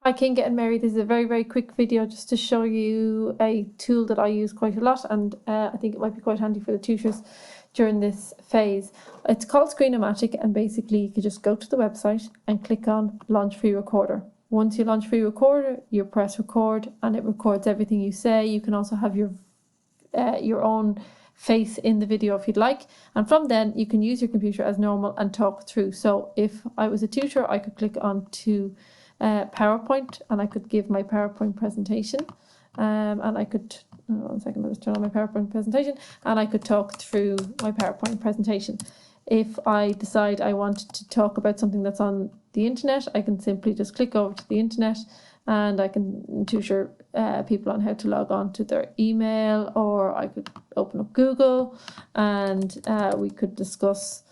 Hi Kinga and Mary, this is a very quick video just to show you a tool that I use quite a lot, and I think it might be quite handy for the tutors during this phase. It's called Screenomatic, and basically you can just go to the website and click on Launch Free Recorder. Once you launch Free Recorder, you press record and it records everything you say. You can also have your own face in the video if you'd like, and from then you can use your computer as normal and talk through. So if I was a tutor, I could click on to PowerPoint and I could give my PowerPoint presentation, and I could, one second, let's turn on my PowerPoint presentation, and I could talk through my PowerPoint presentation. If I decide I want to talk about something that's on the internet, I can simply just click over to the internet and I can tutor people on how to log on to their email, or I could open up Google and we could discuss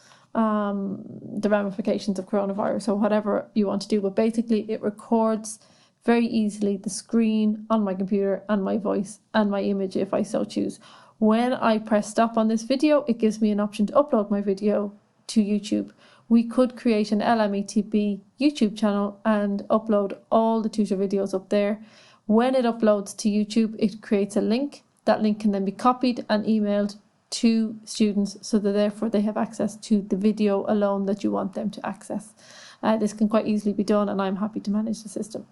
the ramifications of coronavirus, or whatever you want to do. But basically it records very easily the screen on my computer and my voice and my image if I so choose. When I press stop on this video, it gives me an option to upload my video to YouTube. We could create an LMETB YouTube channel and upload all the tutor videos up there. When it uploads to YouTube, it creates a link. That link can then be copied and emailed to students, so that therefore they have access to the video alone that you want them to access. This can quite easily be done, and I'm happy to manage the system.